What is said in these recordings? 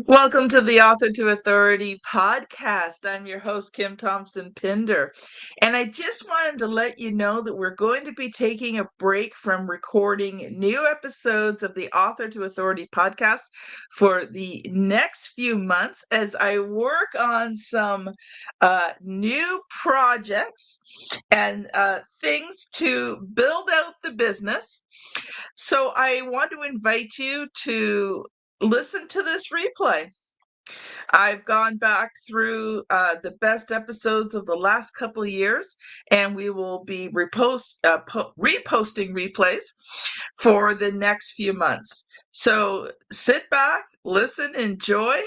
Welcome to the Author to Authority podcast. I'm your host, Kim Thompson-Pinder. And I just wanted to let you know that we're going to be taking a break from recording new episodes of the Author to Authority podcast for the next few months as I work on some new projects and things to build out the business. So I want to invite you to listen to this replay. I've gone back through the best episodes of the last couple of years, and we will be reposting replays for the next few months. So sit back, listen, enjoy,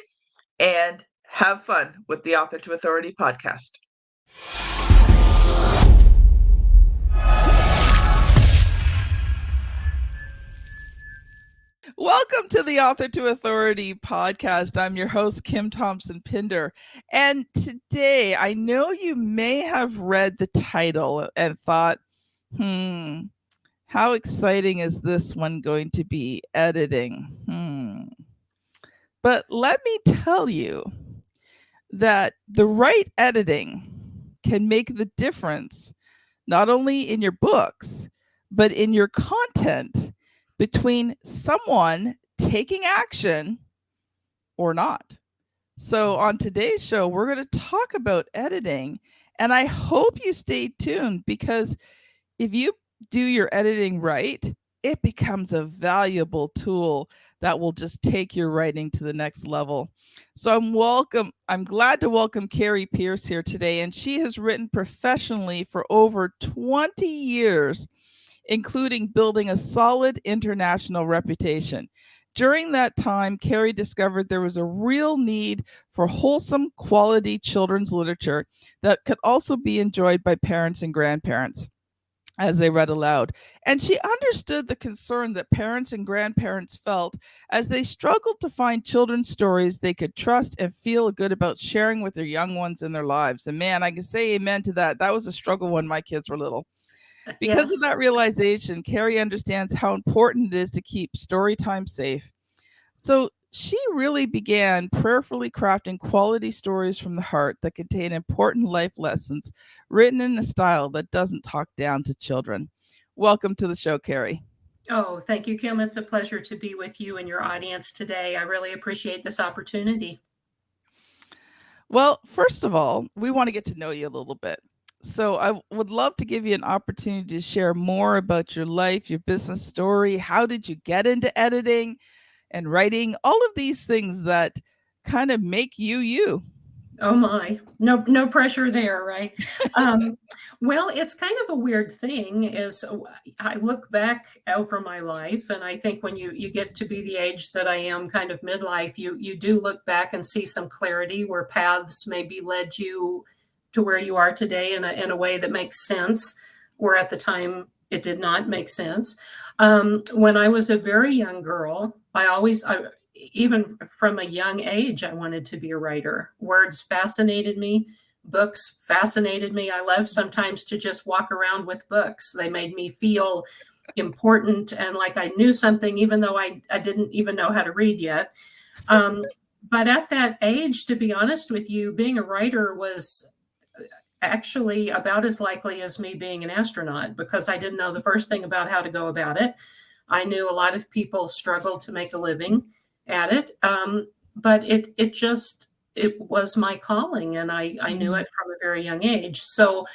and have fun with the Author to Authority podcast. Welcome to the Author to Authority podcast. I'm your host, Kim Thompson-Pinder. And today, I know you may have read the title and thought, how exciting is this one going to be? Editing. But let me tell you that the right editing can make the difference, not only in your books, but in your content between someone taking action or not. So on today's show, we're going to talk about editing, and I hope you stay tuned because if you do your editing right, it becomes a valuable tool that will just take your writing to the next level. So I'm glad to welcome Carrie Pierce here today, and she has written professionally for over 20 years, including building a solid international reputation. During that time, Carrie discovered there was a real need for wholesome, quality children's literature that could also be enjoyed by parents and grandparents as they read aloud. And she understood the concern that parents and grandparents felt as they struggled to find children's stories they could trust and feel good about sharing with their young ones in their lives. And man, I can say amen to that. That was a struggle when my kids were little. Because of that realization, Carrie understands how important it is to keep story time safe. So she really began prayerfully crafting quality stories from the heart that contain important life lessons written in a style that doesn't talk down to children. Welcome to the show, Carrie. Oh, thank you, Kim. It's a pleasure to be with you and your audience today. I really appreciate this opportunity. Well, first of all, we want to get to know you a little bit. So I would love to give you an opportunity to share more about your life, your business story. How did you get into editing and writing? All of these things that kind of make you you. Oh my, no pressure there, right? Well, it's kind of a weird thing is I look back over my life, and I think when you get to be the age that I am, kind of midlife, you do look back and see some clarity where paths maybe led you to where you are today in a way that makes sense, where at the time it did not make sense. When I was a very young girl, even from a young age, I wanted to be a writer. Words fascinated me. Books fascinated me. I love sometimes to just walk around with books. They made me feel important and like I knew something, even though I didn't even know how to read yet. But at that age, to be honest with you, being a writer was actually about as likely as me being an astronaut because I didn't know the first thing about how to go about it. I knew a lot of people struggled to make a living at it. But it was my calling, and I knew it from a very young age. So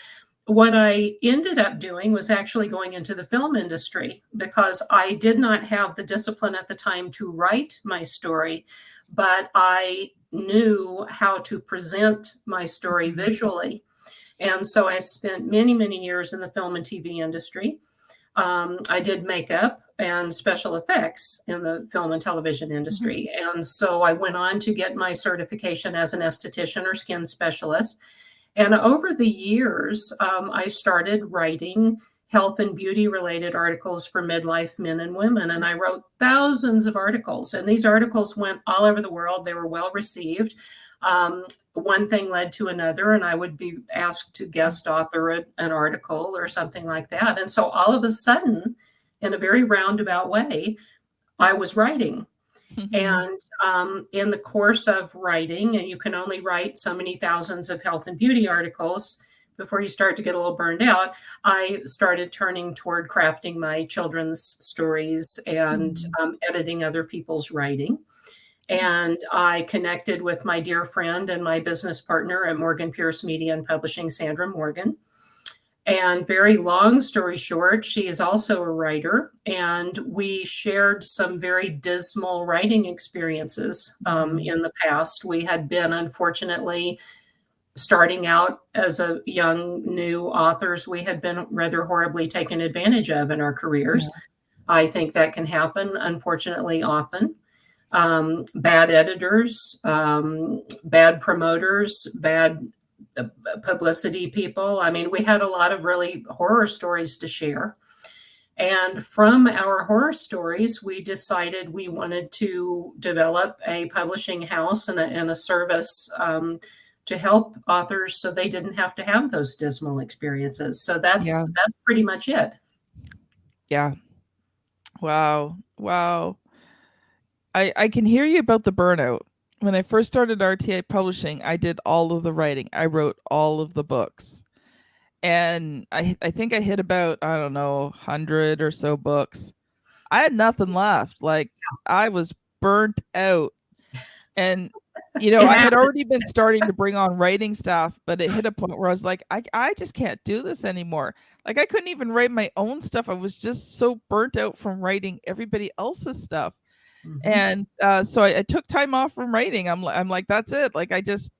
what I ended up doing was actually going into the film industry because I did not have the discipline at the time to write my story, but I knew how to present my story visually. And so I spent many, many years in the film and TV industry. I did makeup and special effects in the film and television industry. And so I went on to get my certification as an esthetician or skin specialist. And over the years, I started writing health and beauty related articles for midlife men and women. And I wrote thousands of articles. And these articles went all over the world. They were well received. One thing led to another, and I would be asked to guest author an article or something like that. And so all of a sudden, in a very roundabout way, I was writing. And in the course of writing, and you can only write so many thousands of health and beauty articles before you start to get a little burned out, I started turning toward crafting my children's stories and editing other people's writing. And I connected with my dear friend and my business partner at Morgan Pierce Media and Publishing, Sandra Morgan. And very long story short, she is also a writer, and we shared some very dismal writing experiences in the past. We had been, unfortunately, starting out as a young new authors, we had been rather horribly taken advantage of in our careers. Yeah. I think that can happen, unfortunately, often. Bad editors, bad promoters, bad publicity people. I mean, we had a lot of really horror stories to share. And from our horror stories, we decided we wanted to develop a publishing house and a service to help authors so they didn't have to have those dismal experiences. So Yeah. that's pretty much it. Yeah. Wow. Wow. I can hear you about the burnout. When I first started RTA Publishing, I did all of the writing. I wrote all of the books. And I think I hit about, I don't know, 100 or so books. I had nothing left. Like, I was burnt out. And It I had happened. already been starting to bring on writing staff, but it hit a point where I was like, I just can't do this anymore. Like, I couldn't even write my own stuff. I was just so burnt out from writing everybody else's stuff. Mhm. And so I took time off from writing. I'm like, that's it. Like, I just,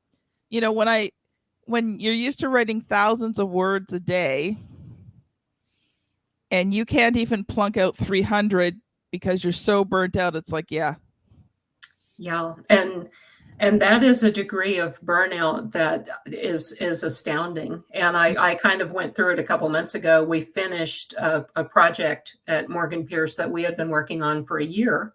when you're used to writing thousands of words a day and you can't even plunk out 300 because you're so burnt out, it's like, yeah. Yeah, and that is a degree of burnout that is astounding. And I kind of went through it a couple months ago. We finished a project at Morgan Pierce that we had been working on for a year.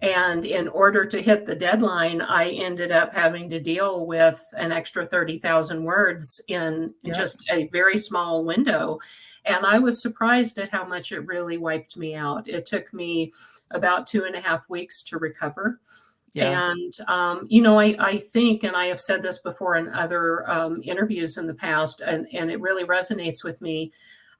And in order to hit the deadline, I ended up having to deal with an extra 30,000 words in Yeah. just a very small window. And I was surprised at how much it really wiped me out. It took me about 2.5 weeks to recover. Yeah. And, I think, and I have said this before in other interviews in the past, and it really resonates with me.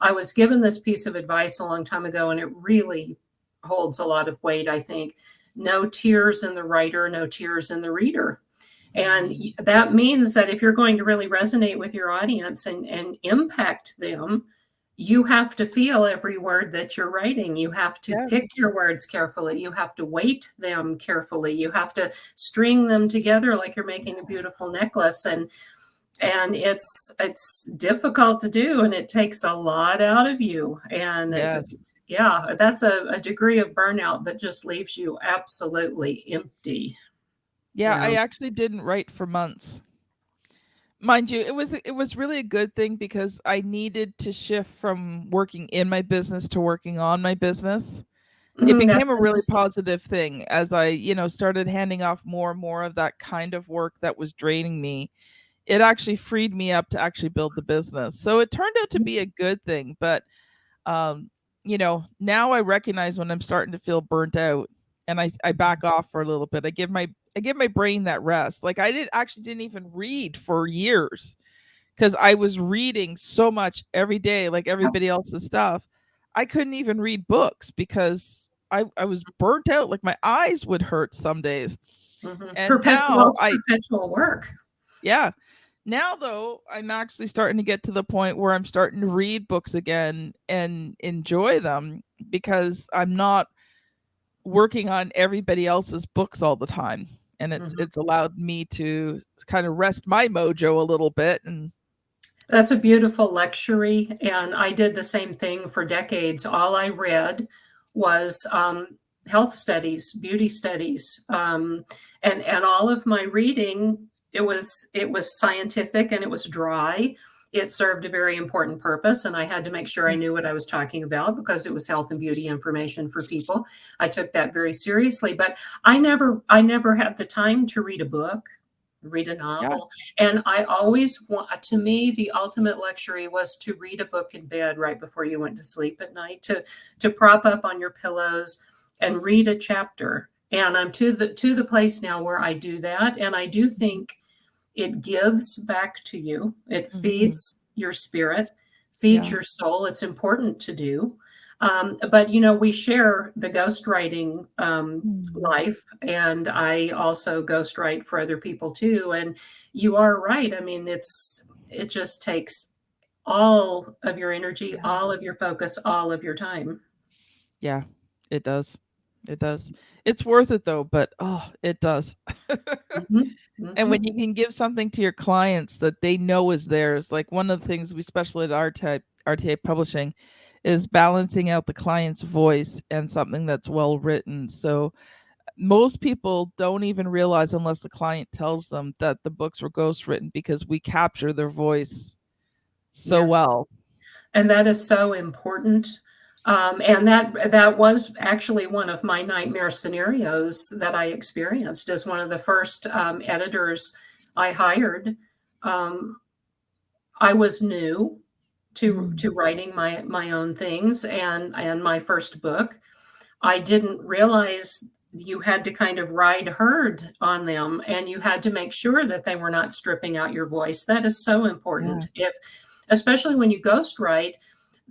I was given this piece of advice a long time ago, and it really holds a lot of weight, I think. No tears in the writer, no tears in the reader. And that means that if you're going to really resonate with your audience and impact them, you have to feel every word that you're writing. You have to Yeah. pick your words carefully. You have to weight them carefully. You have to string them together like you're making a beautiful necklace. And it's difficult to do, and it takes a lot out of you. And Yes. yeah, that's a degree of burnout that just leaves you absolutely empty. Yeah, I So, actually didn't write for months. Mind you, it was really a good thing because I needed to shift from working in my business to working on my business. It that's became a really interesting. positive thing as I, started handing off more and more of that kind of work that was draining me. It actually freed me up to actually build the business. So it turned out to be a good thing, but now I recognize when I'm starting to feel burnt out and I back off for a little bit. I give my brain that rest. Like, didn't even read for years because I was reading so much every day, like everybody else's stuff. I couldn't even read books because I was burnt out. Like, my eyes would hurt some days. Mhm. And Perpetual, now it's perpetual work. yeah. Now, though, I'm actually starting to get to the point where I'm starting to read books again and enjoy them because I'm not working on everybody else's books all the time. And it's Mhm. it's allowed me to kind of rest my mojo a little bit. And That's a beautiful luxury, and I did the same thing for decades. All I read was health studies, beauty studies, and all of my reading. It was scientific and it was dry. It served a very important purpose, and I had to make sure I knew what I was talking about because it was health and beauty information for people. I took that very seriously, but I never had the time to read a book, read a yeah, novel. And I always want, to me, the ultimate luxury was to read a book in bed right before you went to sleep at night, to prop up on your pillows and read a chapter. And I'm to the place now where I do that, and I do think it gives back to you. It Mhm. feeds your spirit, feeds Yeah. your soul. It's important to do. But we share the ghostwriting Mm. life, and I also ghostwrite for other people too. And you are right. I mean, it just takes all of your energy, Yeah. all of your focus, all of your time. Yeah. It does. It does. It's worth it though, but oh, it does. Mhm, And when mhm. you can give something to your clients that they know is theirs, like one of the things we especially at RTA Publishing is balancing out the client's voice and something that's well written. So most people don't even realize unless the client tells them that the books were ghostwritten because we capture their voice so Yes. well. And that is so important. And that was actually one of my nightmare scenarios that I experienced as one of the first editors I hired. Um, I was new to Mm. writing my own things and my first book. I didn't realize you had to kind of ride herd on them, and you had to make sure that they were not stripping out your voice. That is so Yeah. important. If especially when you ghostwrite,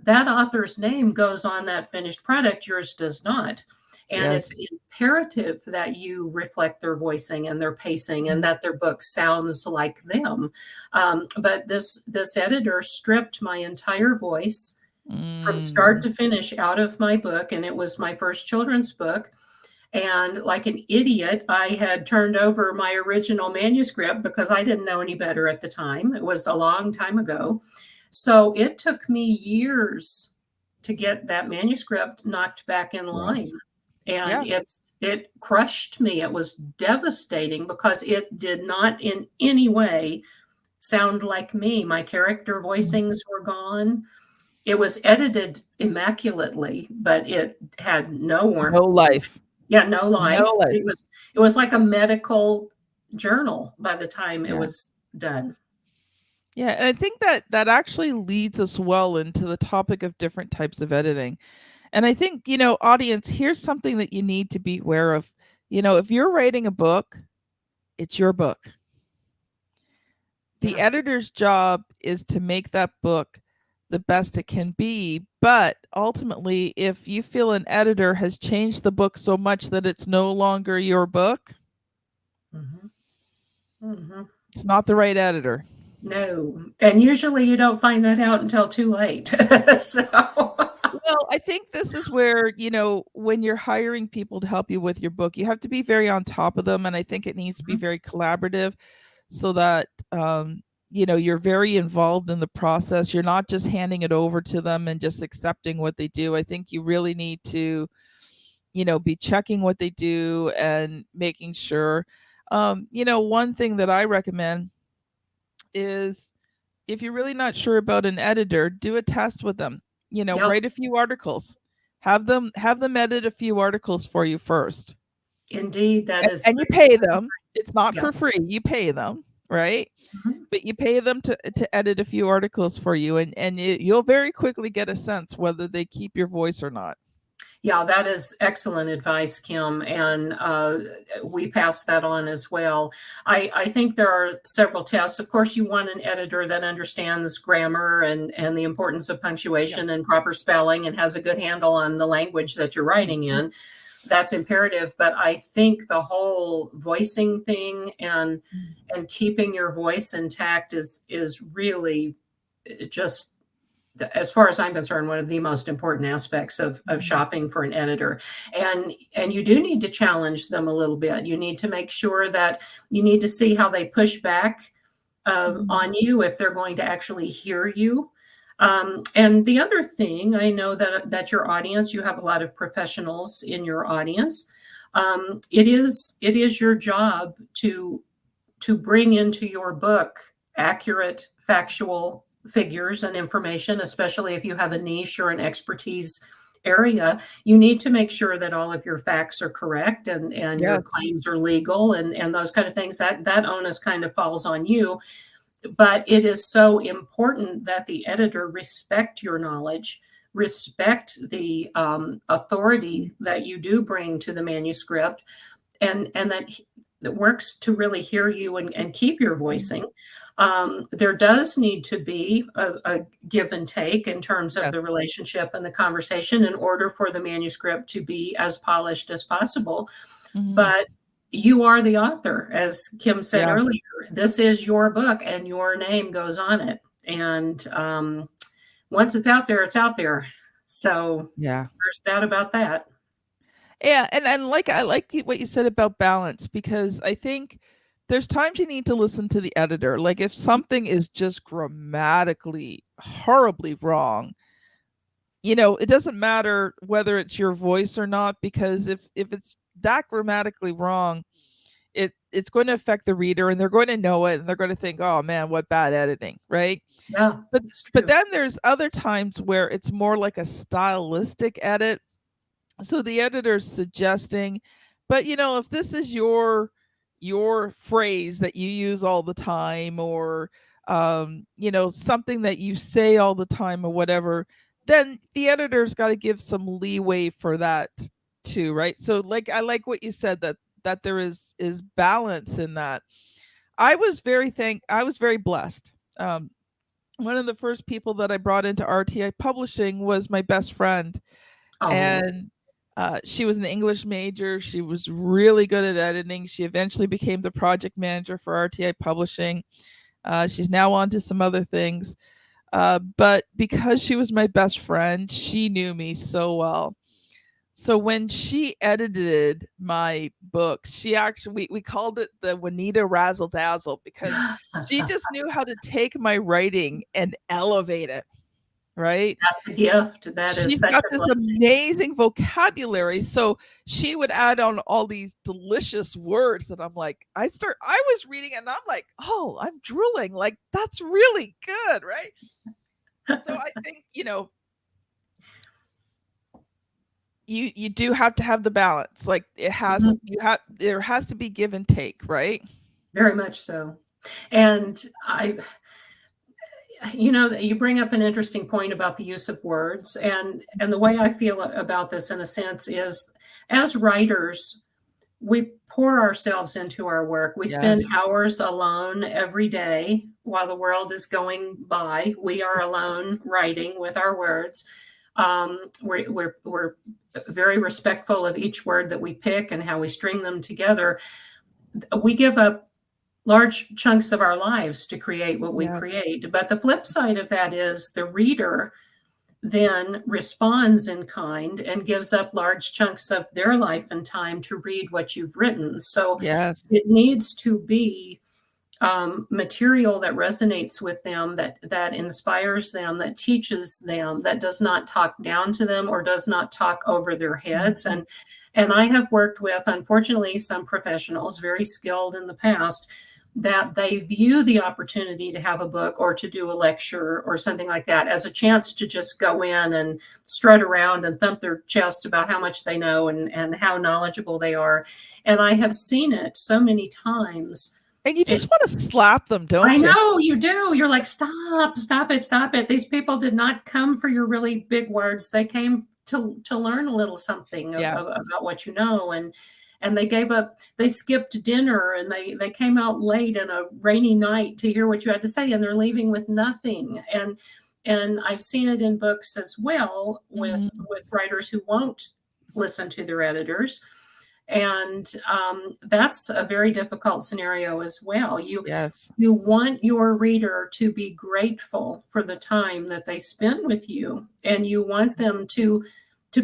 that author's name goes on that finished product, yours does not. And it's Yes. imperative that you reflect their voicing and their pacing and Mm. that their book sounds like them. But this editor stripped my entire voice from start Mm. to finish out of my book, and it was my first children's book. And like an idiot, I had turned over my original manuscript because I didn't know any better at the time. It was a long time ago. So it took me years to get that manuscript knocked back in line. Yes. And Yeah. it crushed me. It was devastating because it did not in any way sound like me. My character Mm. voicings were gone. It was edited immaculately, but it had no No warmth to it. life. Yeah, no No life. life. It was like a medical journal by the time it Yeah. was done. Yeah, and I think that that actually leads us well into the topic of different types of editing. And I think, audience, here's something that you need to be aware of. If you're writing a book, it's your book. The Yeah. editor's job is to make that book the best it can be. But ultimately, if you feel an editor has changed the book so much that it's no longer your book, Mhm. Mhm. it's not the right editor. No, and usually you don't find that out until too late. So Well, I think this is where, when you're hiring people to help you with your book, you have to be very on top of them. And I think it needs to be Mhm. very collaborative so that, you're very involved in the process. You're not just handing it over to them and just accepting what they do. I think you really need to, be checking what they do and making sure. One thing that I recommend is if you're really not sure about an editor, do a test with them. Yep, Write a few articles. Have them edit a few articles for you first. indeed, that is And you pay excellent them. It's advice. not Yeah. for free. You pay them, right? Mhm. But you pay them to edit a few articles for you, and you'll very quickly get a sense whether they keep your voice or not. Yeah, that is excellent advice, Kim, and we pass that on as well. I think there are several tests. Of course, you want an editor that understands grammar and the importance of Yeah. punctuation and proper spelling and has a good handle on the language that you're writing Mhm. in. That's imperative. But I think the whole voicing thing and keeping your voice intact is really just as far as I'm concerned, one of the most important aspects of Mhm. shopping for an editor. And you do need to challenge them a little bit. You need to make sure that you need to see how they push back Mhm. on you if they're going to actually hear you. And the other thing, I know that your audience, you have a lot of professionals in your audience. It is your job to bring into your book accurate, factual figures and information, especially if you have a niche or an expertise area. You need to make sure that all of your facts are correct and your Yes. claims are legal and those kind of things. That onus kind of falls on you. But it is so important that the editor respect your knowledge, respect the authority that you do bring to the manuscript, and that works to really hear you and keep your voicing. There does need to be a give and take in terms of Yes. the relationship and the conversation in order for the manuscript to be as polished as possible. Mhm. But you are the author, as Kim said Yeah. earlier. This is your book, and your name goes on it. And once it's out there, it's out there. So Yeah. there's that about that. Yeah, and like I like what you said about balance, because I think there's times you need to listen to the editor. Like if something is just grammatically horribly wrong, it doesn't matter whether it's your voice or not, because if it's that grammatically wrong, it's going to affect the reader, and they're going to know it, and they're going to think, "Oh man, what bad editing," right? Yeah, But it's but true. then there's other times where it's more like a stylistic edit, so the editor's suggesting, but if this is your phrase that you use all the time, or something that you say all the time or whatever, then the editor's got to give some leeway for that too, right? So like I like what you said, that there is balance in that. I was very blessed. One of the first people that I brought into RTI publishing was my best friend, Oh, and she was an English major. She was really good at editing. She eventually became the project manager for RTI Publishing. She's now on to some other things. But because she was my best friend, she knew me so well. So when she edited my book, she actually, we called it the Juanita Razzle Dazzle, because she just knew how to take my writing and elevate it, right? that's a gift. That is She's such got a this blessing. amazing vocabulary. So she would add on all these delicious words that I'm like, I was reading and I'm like, oh, I'm drooling. Like, that's really good, right? So I think, you do have to have the balance. Like Mhm. there has to be give and take, right? Very much so. And you bring up an interesting point about the use of words, and the way I feel about this, in a sense, is as writers, we pour ourselves into our work. We spend Yes. hours alone every day while the world is going by. We are alone writing with our words. We're very respectful of each word that we pick and how we string them together. We give up large chunks of our lives to create what we Yes. create. But the flip side of that is the reader then responds in kind and gives up large chunks of their life and time to read what you've written. So Yes. it needs to be material that resonates with them, that inspires them, that teaches them, that does not talk down to them or does not talk over their heads. Mhm. And I have worked with, unfortunately, some professionals, very skilled in the past, that they view the opportunity to have a book or to do a lecture or something like that as a chance to just go in and strut around and thump their chest about how much they know and how knowledgeable they are. And I have seen it so many times. And you It just want to slap them, I don't you? know you do. You're like, stop, stop it, stop it. These people did not come for your really big words. They came to learn a little something Yeah. about what you know, and they gave up. They skipped dinner and they came out late in a rainy night to hear what you had to say, and they're leaving with nothing. And I've seen it in books as well Mhm. with writers who won't listen to their editors, and that's a very difficult scenario as well. Yes. You want your reader to be grateful for the time that they spend with you, and you want them to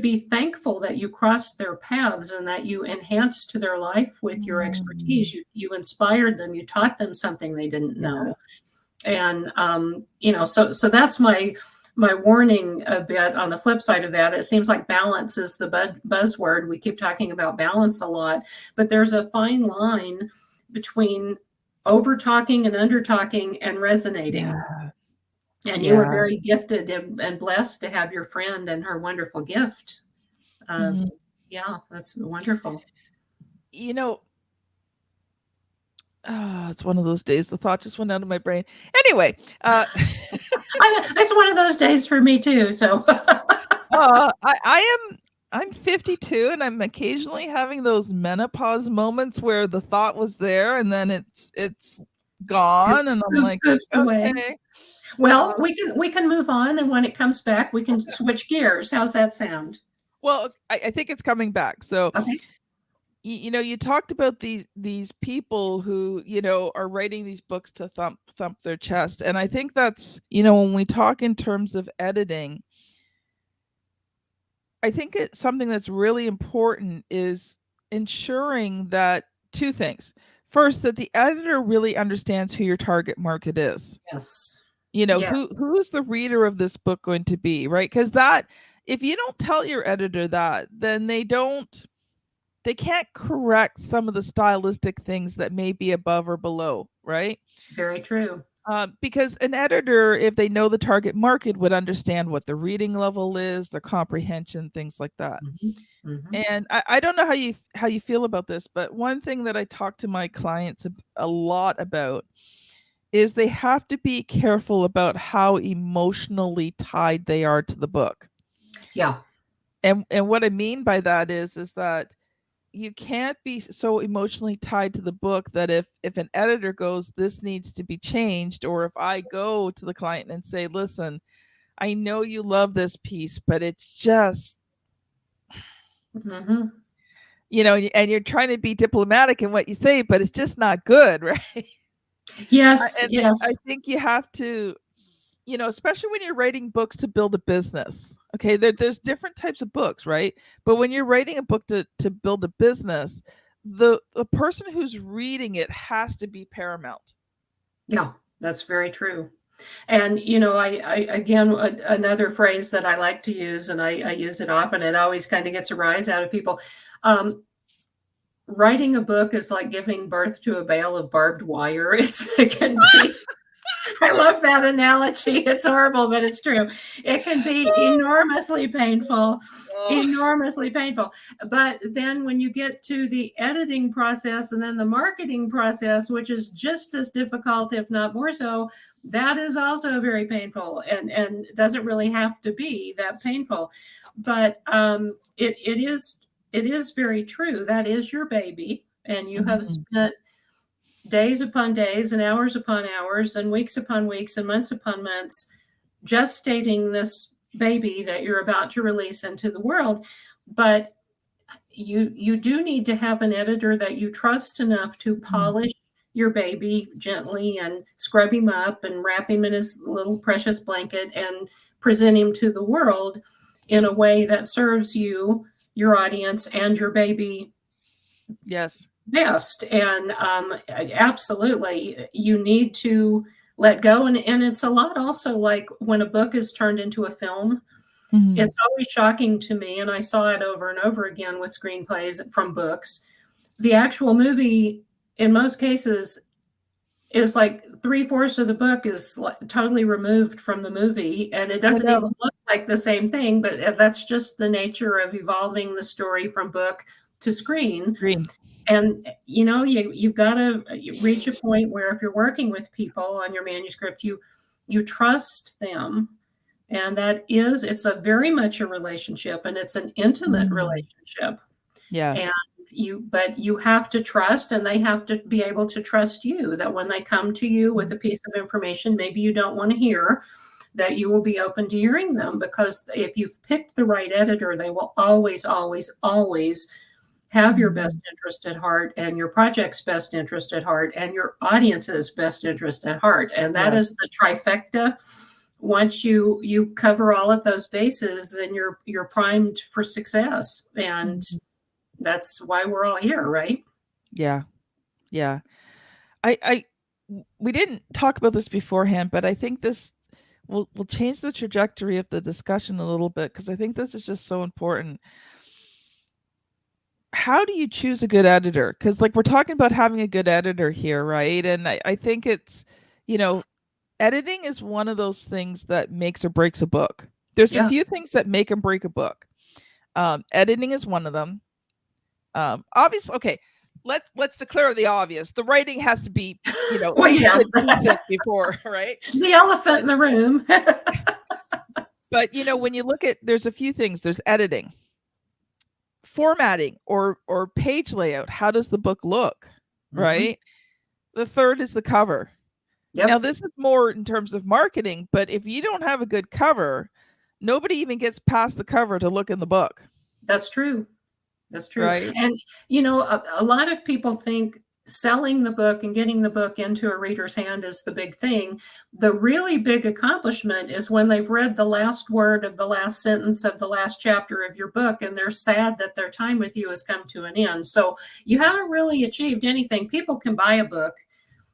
be thankful that you crossed their paths and that you enhanced their life with your expertise. Mm. You inspired them, you taught them something they didn't Yeah. know. And so that's my warning a bit. On the flip side of that, it seems like balance is the buzzword. We keep talking about balance a lot, but there's a fine line between over talking and under talking and resonating. Yeah. And you are Yeah. very gifted and blessed to have your friend and her wonderful gift. Uh, Mhm. yeah, that's wonderful. You know, it's one of those days. The thought just went out of my brain. Anyway, It's one of those days for me too. So I'm 52 and I'm occasionally having those menopause moments where the thought was there and then it's gone and I'm like, Moves away. okay. Well, Uh, we can move on, and when it comes back, we can switch gears. How's that sound? well, I think it's coming back. So Okay. you talked about these people who are writing these books to thump their chest, and I think that's when we talk in terms of editing, I think it's something that's really important is ensuring that two things. First, that the editor really understands who your target market is. Yes. Yes. Who's the reader of this book going to be, right? Because that if you don't tell your editor that, then they can't correct some of the stylistic things that may be above or below, right? Very true. Because an editor, if they know the target market, would understand what the reading level is, their comprehension, things like that. Mhm. And I don't know how you feel about this, but one thing that I talk to my clients a lot about is they have to be careful about how emotionally tied they are to the book. Yeah. And what I mean by that is that you can't be so emotionally tied to the book that if an editor goes, this needs to be changed, or if I go to the client and say, listen, I know you love this piece, but it's just Mhm. and you're trying to be diplomatic in what you say, but it's just not good, right? Yes, And I yes. think you have to, especially when you're writing books to build a business. Okay, there's different types of books, right? But when you're writing a book to build a business, the person who's reading it has to be paramount. Yeah, that's very true. And, I again, another phrase that I like to use, and I use it often, it always kind of gets a rise out of people. Um, Writing a book is like giving birth to a bale of barbed wire. It can be, I love that analogy. It's horrible, but it's true. It can be enormously painful, Oh, enormously painful. But then when you get to the editing process and then the marketing process, which is just as difficult, if not more so, that is also very painful and doesn't really have to be that painful. But it is very true. That is your baby. And you have mhm. spent days upon days and hours upon hours and weeks upon weeks and months upon months gestating this baby that you're about to release into the world. But you do need to have an editor that you trust enough to Mhm. polish your baby gently and scrub him up and wrap him in his little precious blanket and present him to the world in a way that serves you, your audience, and your baby Yes. best. And absolutely, you need to let go. And it's a lot also like when a book is turned into a film. Mhm. It's always shocking to me, and I saw it over and over again with screenplays from books. The actual movie, in most cases, is like three-fourths of the book is like totally removed from the movie, and it I doesn't know. even look like the same thing, but that's just the nature of evolving the story from book to screen. Green. And you've got to reach a point where if you're working with people on your manuscript, you trust them, and it's a very much a relationship, and it's an intimate Mhm. relationship. And Yes. but you have to trust, and they have to be able to trust you, that when they come to you with Mhm. a piece of information maybe you don't want to hear, that you will be open to hearing them, because if you've picked the right editor, they will always, always, always have your best Mhm. interest at heart, and your project's best interest at heart, and your audience's best interest at heart. And that Yes. is the trifecta. Once you cover all of those bases, and you're primed for success. And Mhm. that's why we're all here, right? Yeah. Yeah. I we didn't talk about this beforehand, but I think this will change the trajectory of the discussion a little bit because I think this is just so important. How do you choose a good editor? Because like we're talking about having a good editor here, right? And I think it's, you know, editing is one of those things that makes or breaks a book. There's a Yeah. few things that make and break a book. Editing is one of them. Obviously, okay. Let's declare the obvious. The writing has to be, at Well, least yes. decent before, right? The elephant But in the room. But when you look at, there's a few things. There's editing, formatting, or page layout. How does the book look? Mhm. Right. The third is the cover. Now, Yep, this is more in terms of marketing, but if you don't have a good cover, nobody even gets past the cover to look in the book, that's true. That's true. right? And, a lot of people think selling the book and getting the book into a reader's hand is the big thing. The really big accomplishment is when they've read the last word of the last sentence of the last chapter of your book and they're sad that their time with you has come to an end. So you haven't really achieved anything. People can buy a book,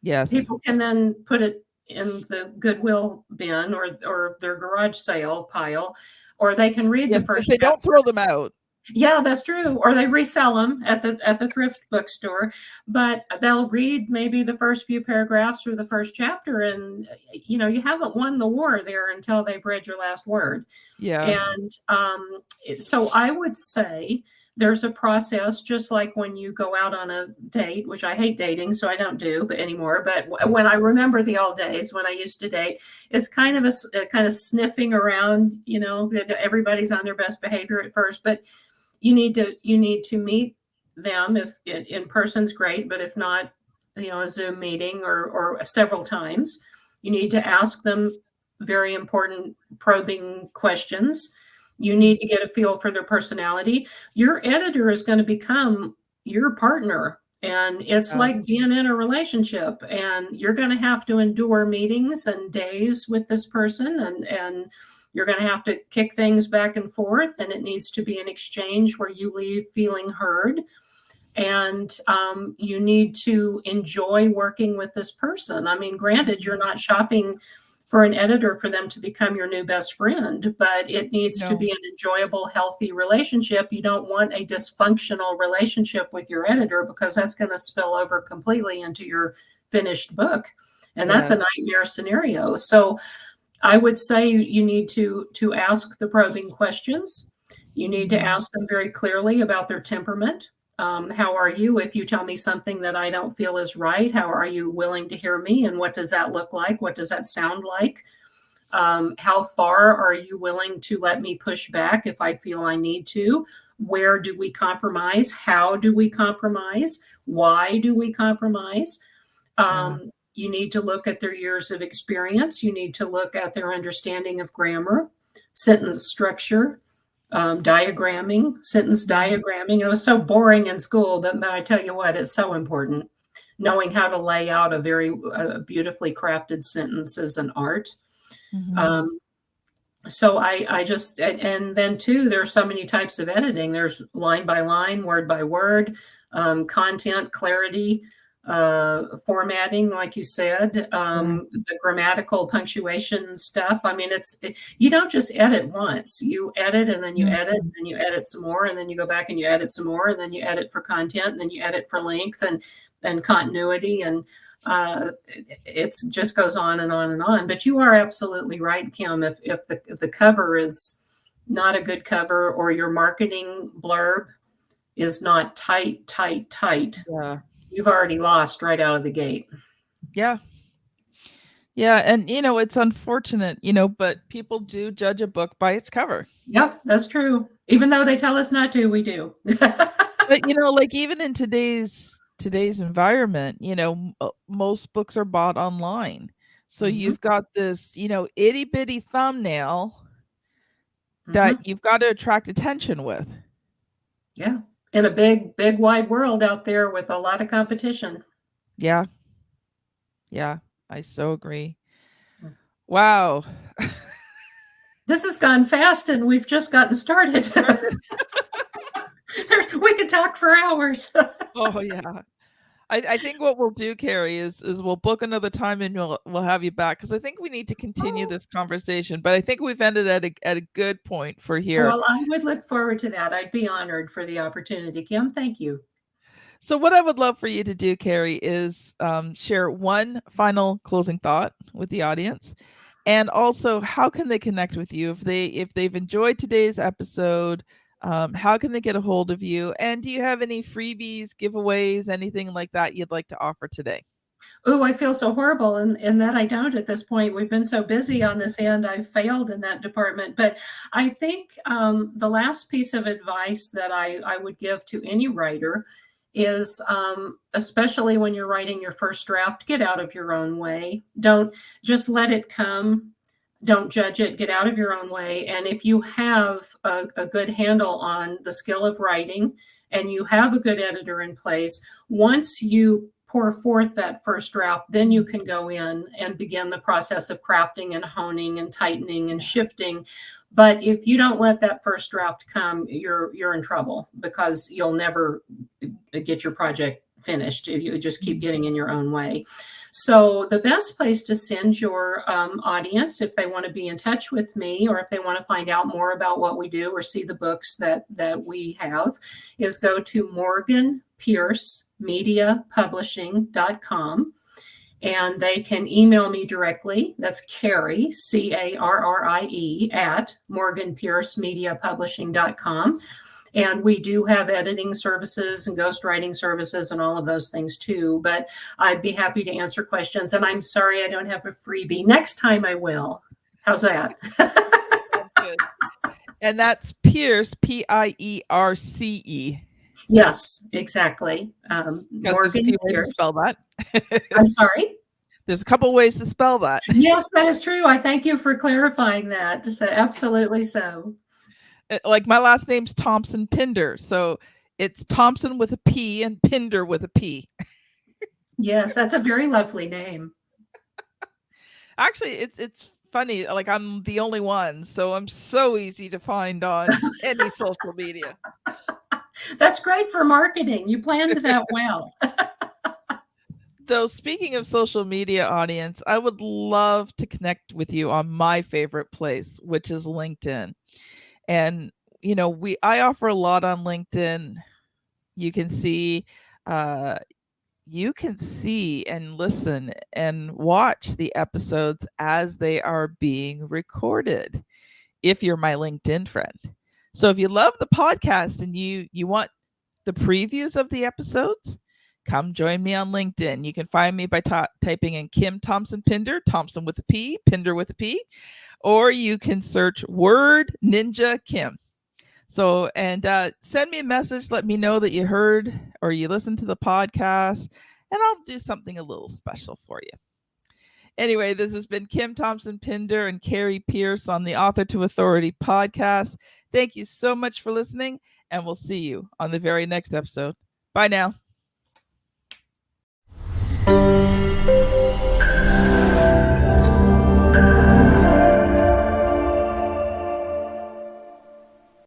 Yes. people can then put it in the Goodwill bin or their garage sale pile, or they can read the Yes, because first they chapter. don't throw them out. Yeah, that's true. Or they resell them at the thrift bookstore, but they'll read maybe the first few paragraphs or the first chapter, and you haven't won the war there until they've read your last word. Yes. And so I would say there's a process, just like when you go out on a date, which I hate dating, so I don't do but anymore. But when I remember the old days when I used to date, it's kind of a kind of sniffing around. Everybody's on their best behavior at first, but you need to meet them. If in person's great, but if not, a Zoom meeting or several times. You need to ask them very important probing questions. You Mhm. need to get a feel for their personality. Your editor is going to become your partner. And it's Yeah. like being in a relationship, and you're going to have to endure meetings and days with this person, and you're going to have to kick things back and forth, and it needs to be an exchange where you leave feeling heard. And you need to enjoy working with this person. I mean, granted, you're not shopping for an editor for them to become your new best friend, but it needs to No. be an enjoyable, healthy relationship. You don't want a dysfunctional relationship with your editor, because that's going to spill over completely into your finished book. And that's Yeah. a nightmare scenario. So I would say you need to ask the probing questions. You need to Mhm. ask them very clearly about their temperament. How are you if you tell me something that I don't feel is right? How are you willing to hear me? And what does that look like? What does that sound like? How far are you willing to let me push back if I feel I need to? Where do we compromise? How do we compromise? Why do we compromise? Yeah. You need to look at their years of experience. You need to look at their understanding of grammar, sentence structure, diagramming, sentence Mhm. diagramming. It was so boring in school, but I tell you what, it's so important. Knowing how to lay out a very beautifully crafted sentence is an art. Mhm. Um, so I just, and then too, there's so many types of editing. There's line by line, word by word, content clarity, formatting, like you said, Yeah. the grammatical punctuation stuff. I mean, you don't just edit once. You edit, and then you edit, Mhm. and you edit some more, and then you go back and you edit some more, and then you edit for content, and then you edit for length and continuity, and it just goes on and on and on. But you are absolutely right, Kim. If the cover is not a good cover, or your marketing blurb is not tight, tight, tight, Yeah. you've already lost right out of the gate. Yeah. Yeah, and it's unfortunate, but people do judge a book by its cover. Yep, that's true. Even though they tell us not to, we do. But like even in today's environment, most books are bought online. So Mhm, you've got this, itty bitty thumbnail that mhm. you've got to attract attention with. Yeah, in a big, big, wide world out there with a lot of competition. Yeah. Yeah. I so agree. Wow. This has gone fast, and we've just gotten started. We could talk for hours. Oh yeah. I think what we'll do, Carrie, is we'll book another time and we'll have you back because I think we need to continue Oh, this conversation. But I think we've ended at a good point for here. well, I would look forward to that. I'd be honored for the opportunity, Kim. Thank you. So what I would love for you to do, Carrie, is share one final closing thought with the audience, and also how can they connect with you if they've enjoyed today's episode. How can they get a hold of you? And do you have any freebies, giveaways, anything like that you'd like to offer today? Oh, I feel so horrible in that I don't at this point. We've been so busy on this end. I've failed in that department. But I think the last piece of advice that I would give to any writer is, especially when you're writing your first draft, get out of your own way. Don't just let it come. Don't judge it. Get out of your own way. And if you have a good handle on the skill of writing and you have a good editor in place, once you pour forth that first draft, then you can go in and begin the process of crafting and honing and tightening and shifting. But if you don't let that first draft come, you're in trouble, because you'll never get your project finished if you just keep getting in your own way. So the best place to send your audience, if they want to be in touch with me, or if they want to find out more about what we do or see the books that we have, is go to morganpiercemediapublishing.com. And they can email me directly. That's Carrie, Carrie, at morganpiercemediapublishing.com. And we do have editing services and ghostwriting services and all of those things too. But I'd be happy to answer questions. And I'm sorry I don't have a freebie. Next time I will. How's that? Good. And that's Pierce, Pierce. Yes, exactly. There's a few ways to spell that. I'm sorry? There's a couple ways to spell that. Yes, that is true. I thank you for clarifying that. So, absolutely so. Like my last name's Thompson-Pinder. So it's Thompson with a P and Pinder with a P. Yes, that's a very lovely name. Actually, it's funny. Like I'm the only one. So I'm so easy to find on any social media. That's great for marketing. You planned that well. Though, speaking of social media, audience, I would love to connect with you on my favorite place, which is LinkedIn. And, I offer a lot on LinkedIn. You can see and listen and watch the episodes as they are being recorded, if you're my LinkedIn friend. So if you love the podcast and you want the previews of the episodes, come join me on LinkedIn. You can find me by typing in Kim Thompson-Pinder, Thompson with a P, Pinder with a P, or you can search Word Ninja Kim. So, and send me a message. Let me know that you heard or you listened to the podcast, and I'll do something a little special for you. Anyway, this has been Kim Thompson-Pinder and Carrie Pierce on the Author to Authority podcast. Thank you so much for listening, and we'll see you on the very next episode. Bye now.